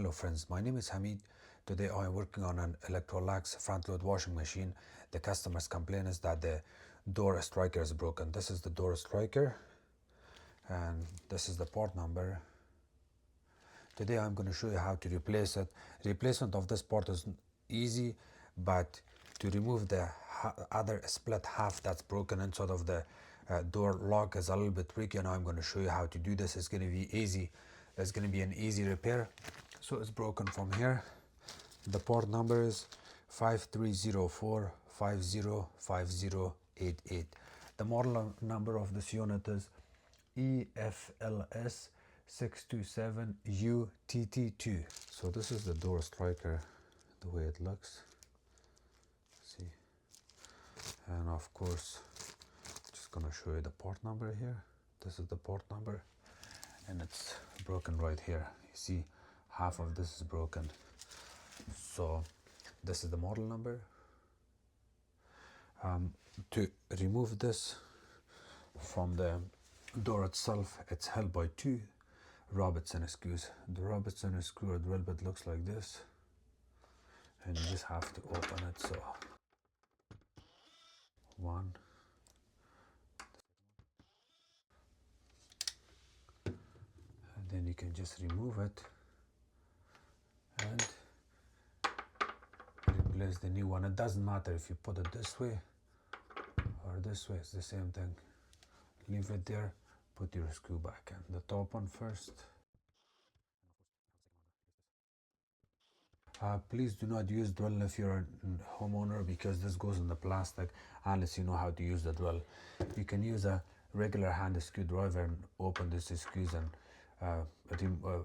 Hello friends, my name is Hameed. Today I am working on an Electrolux front load washing machine. The customer's complaint is that the door striker is broken. This is the door striker and this is the part number. Today I'm going to show you how to replace it. Replacement of this part is easy, but to remove the other split half that's broken inside of the door lock is a little bit tricky, and I'm going to show you how to do this. It's going to be easy. It's going to be an easy repair. So it's broken from here. The part number is 5304505088. The model number of this unit is EFLF62701T2. So this is the door striker, the way it looks. See, and of course, just gonna show you the part number here. This is the part number, and it's broken right here. You see, half of this is broken. So this is the model number. To remove this from the door itself, it's held by two Robertson screws. The Robertson screw or drill bit looks like this, and you just have to open it. So one, and then you can just remove it and replace the new one. It doesn't matter if you put it this way or this way, it's the same thing. Leave it there, put your screw back in. The top one first. Please do not use drill if you're a homeowner, because this goes in the plastic unless you know how to use the drill. You can use a regular hand screwdriver and open these screws and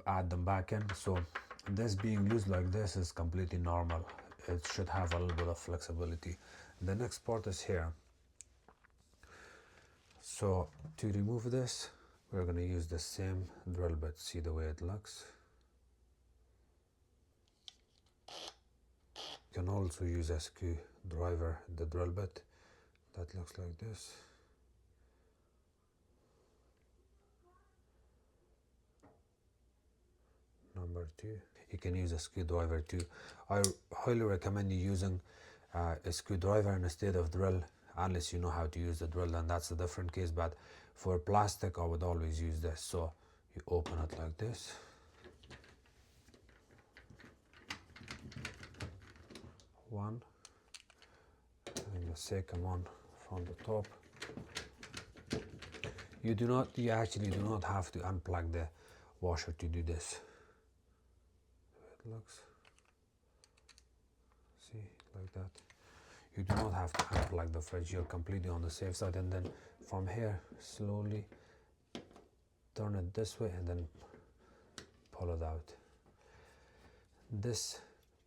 add them back in. So this being used like this is completely normal. It should have a little bit of flexibility. The next part is here. So to remove this, we're going to use the same drill bit. See the way it looks. You can also use a screwdriver, the drill bit that looks like this. Number 2. You can use a screwdriver too. I highly recommend you using a screwdriver instead of drill, unless you know how to use the drill, and that's a different case. But for plastic, I would always use this. So you open it like this. One, and the second one from the top. You actually do not have to unplug the washer to do this. It looks, see, like that. You do not have to unplug the fridge. You're completely on the safe side. And then from here, slowly turn it this way and then pull it out. This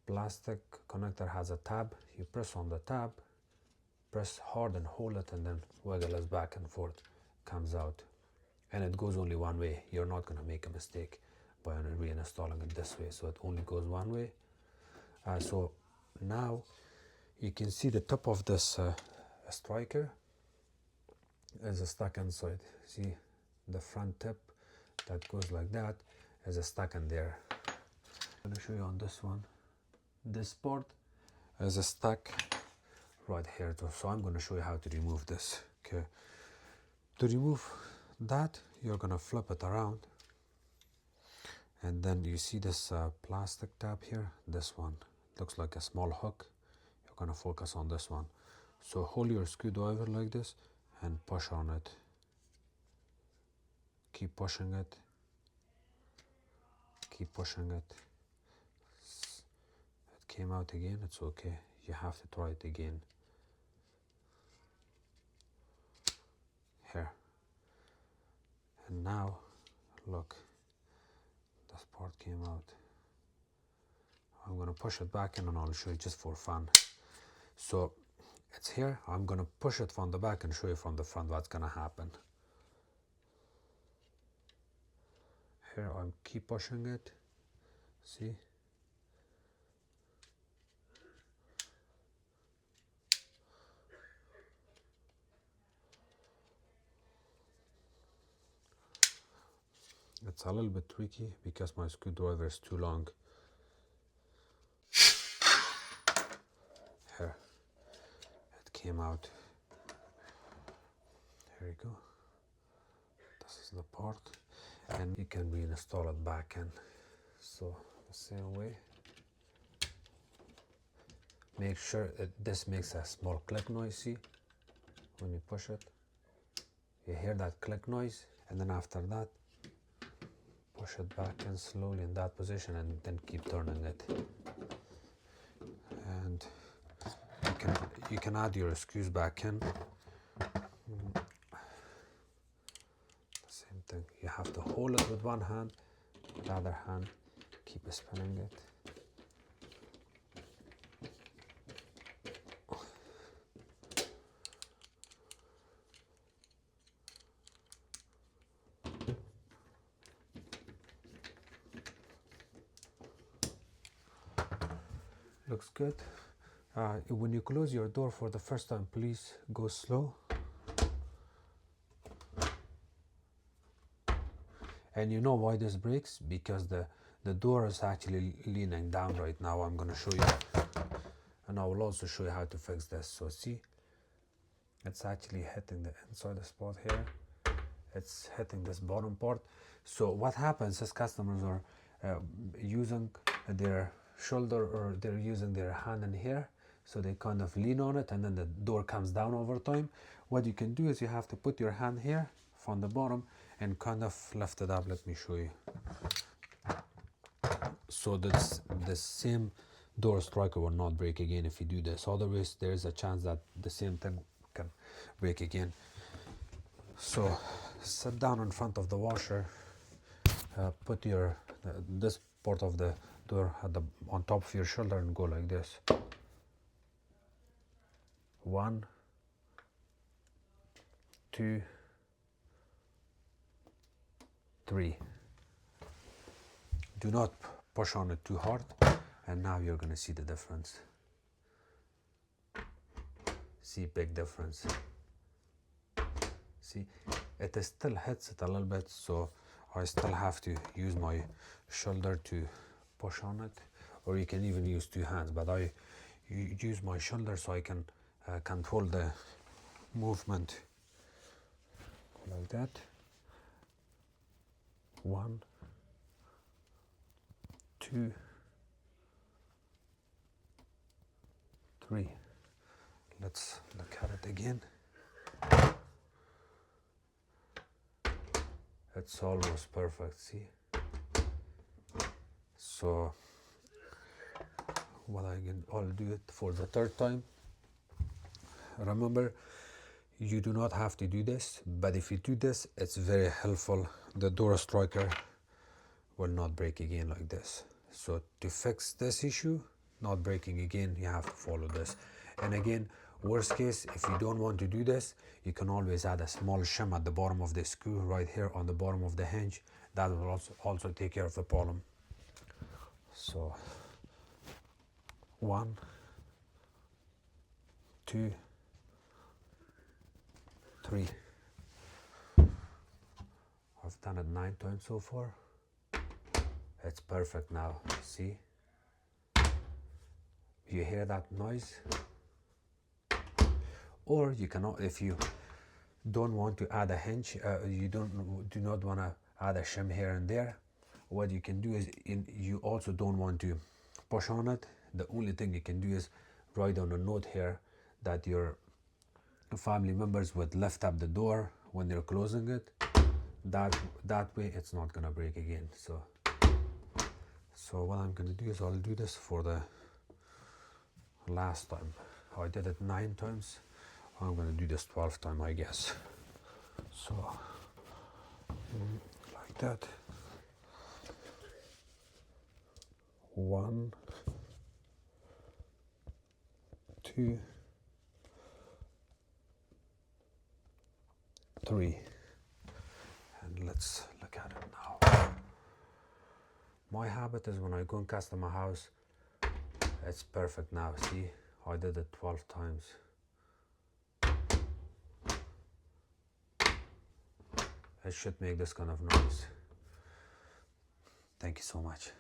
plastic connector has a tab. You press on the tab, press hard and hold it, and then wiggle it back and forth. Comes out, and it goes only one way. You're not going to make a mistake by reinstalling it this way. So it only goes one way. So now you can see the top of this striker is stuck inside. See, the front tip that goes like that is stuck in there. I'm going to show you on this one. This part is stuck right here too. So I'm going to show you how to remove this. Okay. To remove that, you're going to flip it around, and then you see this plastic tab here. This one looks like a small hook. You're going to focus on this one. So hold your screwdriver like this and push on it. Keep pushing it. Keep pushing it. It came out again. It's okay. You have to try it again. Here. And now, look, this part came out. I'm going to push it back in and I'll show you just for fun. So it's here. I'm going to push it from the back and show you from the front what's going to happen. Here I'm keep pushing it. See? It's a little bit tricky because my screwdriver is too long. came out. Here you go. This is the part, and you can reinstall it back in. So the same way. Make sure that this makes a small click noise, see? When you push it, you hear that click noise, and then after that, push it back in slowly in that position and then keep turning it. And you can add your screws back in. The same thing. You have to hold it with one hand, with the other hand, keep spinning it. Looks good. When you close your door for the first time, please go slow. And you know why this breaks? Because the door is actually leaning down right now. I'm going to show you. And I will also show you how to fix this. So see, it's actually hitting the inside spot here. It's hitting this bottom part. So what happens is customers are using their shoulder or they're using their hand in here, so they kind of lean on it and then the door comes down over time. What you can do is you have to put your hand here from the bottom and kind of lift it up. Let me show you. So that's the same door striker will not break again if you do this. Otherwise there is a chance that the same thing can break again. So sit down in front of the washer, put your this part of the door on top of your shoulder and go like this. 1, 2, 3. Do not push on it too hard, and now you're going to see the difference. See, big difference. See, it still hits it a little bit, so I still have to use my shoulder to push on it, or you can even use 2 hands, but I use my shoulder so I can control the movement like that. 1, 2, 3. Let's look at it again. It's almost perfect, see? So I'll do it for the 3rd time. Remember, you do not have to do this, but if you do this, it's very helpful. The door striker will not break again like this. So to fix this issue, not breaking again, you have to follow this. And again, worst case, if you don't want to do this, you can always add a small shim at the bottom of the screw right here on the bottom of the hinge. That will also take care of the problem. So 1, 2, 3. I've done it 9 times so far. It's perfect now. See? You hear that noise? Or you cannot, if you don't want to add a hinge, you do not want to add a shim here and there, what you can do is, you also don't want to push on it. The only thing you can do is write down a note here that your family members would lift up the door when they're closing it. That way it's not gonna break again. So what I'm gonna do is I'll do this for the last time. I did it 9 times. I'm gonna do this 12th time, I guess. So like that. 1, 2, 3. And let's look at it now. My habit is when I go and custom a house, it's perfect now. See, I did it 12 times. It should make this kind of noise. Thank you so much.